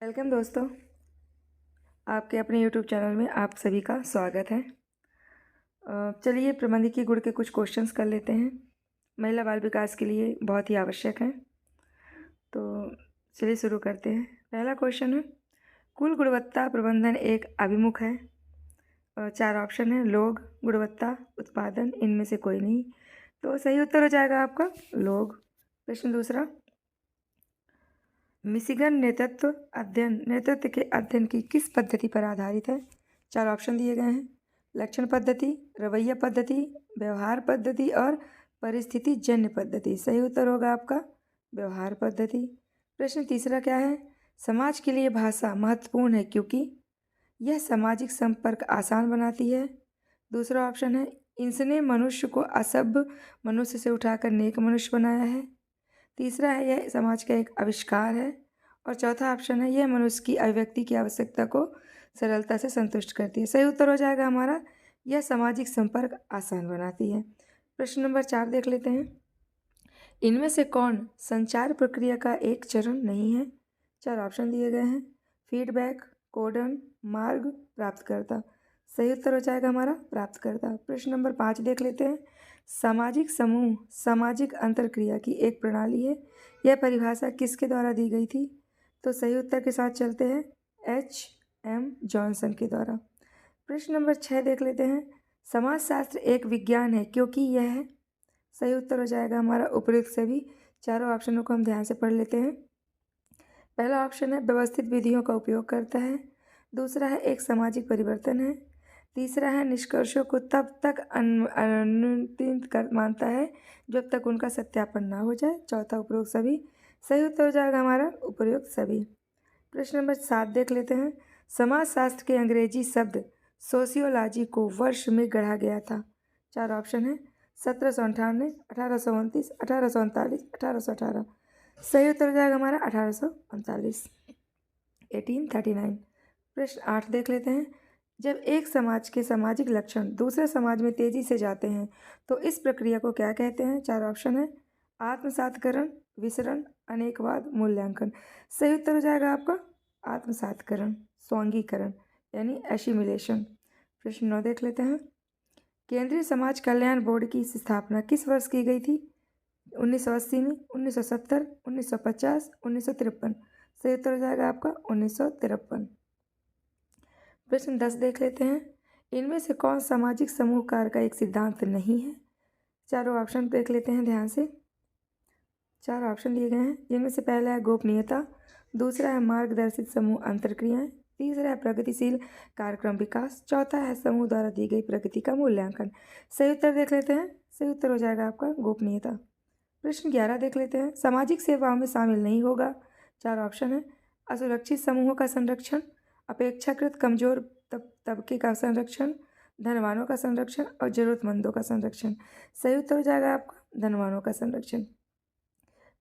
Welcome दोस्तों, आपके अपने यूट्यूब चैनल में आप सभी का स्वागत है। चलिए प्रबंधकीय गुण के कुछ क्वेश्चंस कर लेते हैं। महिला बाल विकास के लिए बहुत ही आवश्यक है। तो चलिए शुरू करते हैं। पहला क्वेश्चन है, कुल गुणवत्ता प्रबंधन एक अभिमुख है। 4 ऑप्शन है, लोग, गुणवत्ता, उत्पादन, इनमें से कोई नहीं। तो सही उत्तर हो जाएगा आपका लोग। प्रश्न दूसरा, मिशिगन नेतृत्व के अध्ययन की किस पद्धति पर आधारित है? 4 ऑप्शन दिए गए हैं, लक्षण पद्धति, रवैया पद्धति, व्यवहार पद्धति और परिस्थिति जन्य पद्धति। सही उत्तर होगा आपका व्यवहार पद्धति। प्रश्न तीसरा क्या है, समाज के लिए भाषा महत्वपूर्ण है क्योंकि यह सामाजिक संपर्क आसान बनाती है। दूसरा ऑप्शन है, इसने मनुष्य को असभ्य मनुष्य से उठाकर नेक मनुष्य बनाया है। तीसरा है, यह समाज का एक आविष्कार है। और चौथा ऑप्शन है, यह मनुष्य की अभिव्यक्ति की आवश्यकता को सरलता से संतुष्ट करती है। सही उत्तर हो जाएगा हमारा, यह सामाजिक संपर्क आसान बनाती है। प्रश्न नंबर 4 देख लेते हैं, इनमें से कौन संचार प्रक्रिया का एक चरण नहीं है? 4 ऑप्शन दिए गए हैं, फीडबैक, कोडन, मार्ग, प्राप्तकर्ता। सही उत्तर हो जाएगा हमारा प्राप्तकर्ता। प्रश्न नंबर 5 देख लेते हैं, सामाजिक समूह सामाजिक अंतरक्रिया की एक प्रणाली है। यह परिभाषा किसके द्वारा दी गई थी? तो सही उत्तर के साथ चलते हैं, H.M. जॉनसन के द्वारा। प्रश्न नंबर 6 देख लेते हैं, समाजशास्त्र एक विज्ञान है क्योंकि यह है। सही उत्तर हो जाएगा हमारा उपयुक्त सभी। चारों ऑप्शनों को हम ध्यान से पढ़ लेते हैं। पहला ऑप्शन है, व्यवस्थित विधियों का उपयोग करता है। दूसरा है, एक सामाजिक परिवर्तन है। तीसरा है, निष्कर्षों को तब तक अनुत्तीर्ण मानता है जब तक उनका सत्यापन ना हो जाए। चौथा उपरोक्त सभी। सही उत्तर हो जाएगा हमारा उपरोक्त सभी। प्रश्न नंबर 7 देख लेते हैं, समाजशास्त्र के अंग्रेजी शब्द सोशियोलॉजी को वर्ष में गढ़ा गया था। 4 ऑप्शन है, 1798, 1829, 1839, 1818। सही उत्तर हो जाएगा हमारा 1839, 1839। प्रश्न 8 देख लेते हैं, जब एक समाज के सामाजिक लक्षण दूसरे समाज में तेजी से जाते हैं तो इस प्रक्रिया को क्या कहते हैं? 4 ऑप्शन है, आत्मसातकरण, विसरण, अनेकवाद, मूल्यांकन। सही उत्तर हो जाएगा आपका आत्मसातकरण, स्वांगीकरण यानी एशिमिलेशन। प्रश्न 9 देख लेते हैं, केंद्रीय समाज कल्याण बोर्ड की स्थापना किस वर्ष की गई थी? 1980 में, 1970, 1950, 1953। सही उत्तर हो जाएगा आपका 1953। प्रश्न 10 देख लेते हैं, इनमें से कौन सामाजिक समूह कार्य का एक सिद्धांत नहीं है? चारों ऑप्शन देख लेते हैं ध्यान से। 4 ऑप्शन दिए गए हैं, जिनमें से पहला है गोपनीयता, दूसरा है मार्गदर्शित समूह अंतरक्रियाएं, तीसरा है प्रगतिशील कार्यक्रम विकास, चौथा है समूह द्वारा दी गई प्रगति का मूल्यांकन। सही उत्तर देख लेते हैं। सही उत्तर हो जाएगा आपका गोपनीयता। प्रश्न 11 देख लेते हैं, सामाजिक सेवाओं में शामिल नहीं होगा। 4 ऑप्शन है, असुरक्षित समूहों का संरक्षण, अपेक्षाकृत कमजोर तबके का संरक्षण, धनवानों का संरक्षण और जरूरतमंदों का संरक्षण। सही उत्तर हो जाएगा आपका धनवानों का संरक्षण।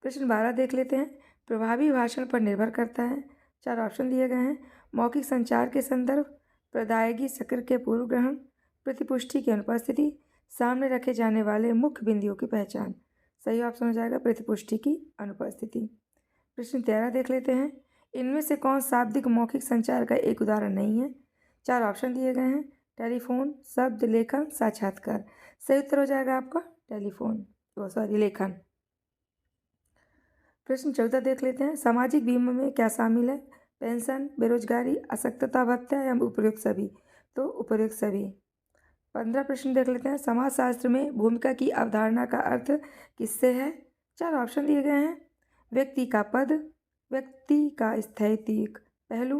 प्रश्न 12 देख लेते हैं, प्रभावी भाषण पर निर्भर करता है। 4 ऑप्शन दिए गए हैं, मौखिक संचार के संदर्भ, प्रदायगी चक्र के पूर्व ग्रहण, प्रतिपुष्टि की अनुपस्थिति, सामने रखे जाने वाले मुख्य बिंदुओं की पहचान। सही ऑप्शन हो जाएगा प्रतिपुष्टि की अनुपस्थिति। प्रश्न 13 देख लेते हैं, इनमें से कौन शाब्दिक मौखिक संचार का एक उदाहरण नहीं है? 4 ऑप्शन दिए गए हैं, टेलीफोन, शब्द लेखन, साक्षात्कार। सही उत्तर हो जाएगा आपका टेलीफोन, लेखन। प्रश्न 14 देख लेते हैं, सामाजिक बीमा में क्या शामिल है? पेंशन, बेरोजगारी, असक्तता भत्ता या उपयुक्त सभी? तो उपयुक्त सभी। 15 प्रश्न देख लेते हैं, समाजशास्त्र में भूमिका की अवधारणा का अर्थ किससे है? 4 ऑप्शन दिए गए हैं, व्यक्ति का पद, व्यक्ति का स्थैतिक पहलू,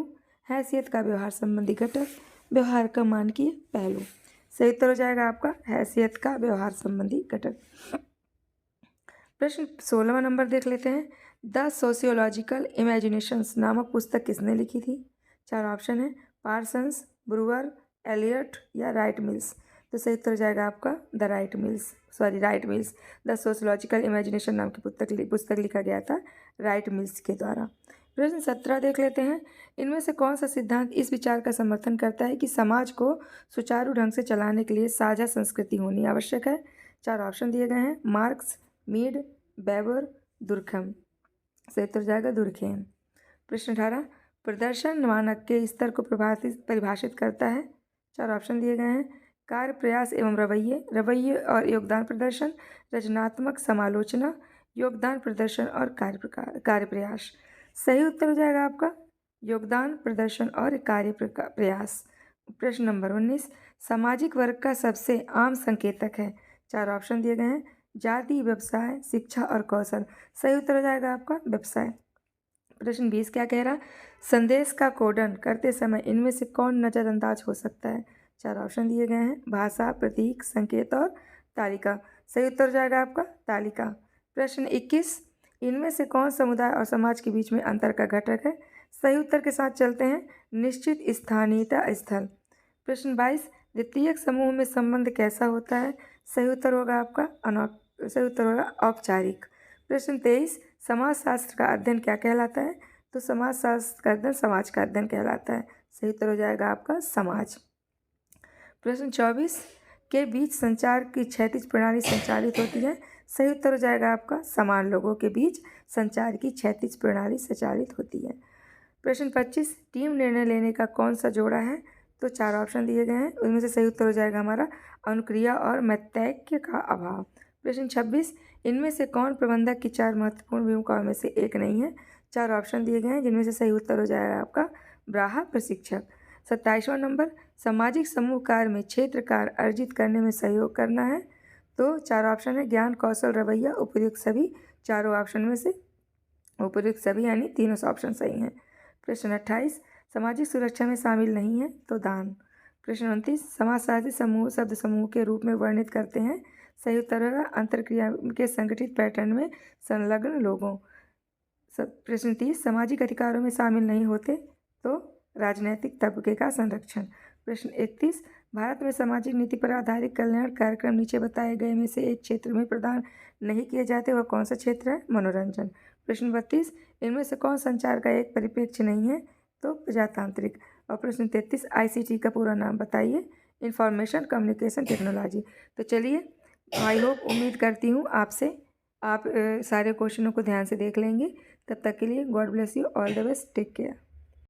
हैसियत का व्यवहार संबंधी घटक, व्यवहार का मानकीय पहलू। सही उत्तर हो जाएगा आपका हैसियत का व्यवहार संबंधी घटक। प्रश्न 16वां नंबर देख लेते हैं, द सोशियोलॉजिकल इमेजिनेशंस नामक पुस्तक किसने लिखी थी? 4 ऑप्शन है, पार्सन्स, ब्रूअर, एलियट या राइट मिल्स। तो सही उत्तर हो जाएगा आपका right mills. The sociological imagination नाम की पुस्तक लिखा गया था राइट मिल्स के द्वारा। प्रश्न 17 देख लेते हैं, इनमें से कौन सा सिद्धांत इस विचार का समर्थन करता है कि समाज को सुचारू ढंग से चलाने के लिए साझा संस्कृति होनी आवश्यक है? 4 ऑप्शन दिए गए हैं, मार्क्स, मीड, वेबर, दुर्खम। सही उत्तर जाएगा दुर्खेम। प्रश्न 18, प्रदर्शन मानक के स्तर को परिभाषित करता है। 4 ऑप्शन दिए गए हैं। कार्य, प्रयास एवं रवैये और योगदान प्रदर्शन, रचनात्मक समालोचना, योगदान प्रदर्शन और कार्य प्रयास। सही उत्तर हो जाएगा आपका योगदान प्रदर्शन और कार्य प्रयास। प्रश्न नंबर 19, सामाजिक वर्ग का सबसे आम संकेतक है। 4 ऑप्शन दिए गए हैं। जाति, व्यवसाय, शिक्षा और कौशल। सही उत्तर हो जाएगा आपका व्यवसाय। प्रश्न 20 क्या कह रहा, संदेश का कोडन करते समय इनमें से कौन नज़रअंदाज हो सकता है। 4 ऑप्शन दिए गए हैं। भाषा, प्रतीक, संकेत और तालिका। सही उत्तर हो जाएगा आपका तालिका। प्रश्न 21, इनमें से कौन समुदाय और समाज के बीच में अंतर का घटक है। सही उत्तर के साथ चलते हैं, निश्चित स्थानीयता स्थल। प्रश्न 22, द्वितीयक समूह में संबंध कैसा होता है। सही उत्तर होगा आपका सही उत्तर होगा औपचारिक। प्रश्न 23, समाजशास्त्र का अध्ययन क्या कहलाता है। तो समाजशास्त्र का अध्ययन समाज का अध्ययन कहलाता है। सही उत्तर हो जाएगा आपका समाज। प्रश्न 24, के बीच संचार की क्षैतिज प्रणाली संचालित होती है। सही उत्तर हो जाएगा आपका समान लोगों के बीच संचार की क्षैतिज प्रणाली संचालित होती है। प्रश्न 25, टीम निर्णय लेने का कौन सा जोड़ा है। तो 4 ऑप्शन दिए गए हैं, उनमें से सही उत्तर हो जाएगा हमारा अनुक्रिया और मैत्रेय का अभाव। प्रश्न 26, इनमें से कौन प्रबंधक की 4 महत्वपूर्ण भूमिकाओं में से एक नहीं है। 4 ऑप्शन दिए गए हैं, जिनमें से सही उत्तर हो जाएगा आपका ब्राहा प्रशिक्षक। 27वां नंबर, सामाजिक समूह कार्य में क्षेत्र कार्य अर्जित करने में सहयोग करना है। तो 4 ऑप्शन है, ज्ञान, कौशल, रवैया, उपयुक्त सभी। चारों ऑप्शन में से उपयुक्त सभी यानी तीनों ऑप्शन सही हैं। प्रश्न 28, सामाजिक सुरक्षा में शामिल नहीं है। तो दान। प्रश्न 29, समाजशास्त्री समूह शब्द समूह के रूप में वर्णित करते हैं। सही उत्तर होगा अंतरक्रिया के संगठित पैटर्न में संलग्न लोगों। प्रश्न 30, सामाजिक अधिकारों में शामिल नहीं होते। तो राजनैतिक तबके का संरक्षण। प्रश्न 31, भारत में सामाजिक नीति पर आधारित कल्याण कार्यक्रम नीचे बताए गए में से एक क्षेत्र में प्रदान नहीं किए जाते, वह कौन सा क्षेत्र है। मनोरंजन। प्रश्न 32, इनमें से कौन संचार का एक परिप्रेक्ष्य नहीं है। तो प्रजातांत्रिक। और प्रश्न 33, ICT का पूरा नाम बताइए। Information communication technology. तो चलिए, आई होप उम्मीद करती हूँ आपसे आप सारे क्वेश्चनों को ध्यान से देख लेंगे। तब तक के लिए God bless you, all the best, take care.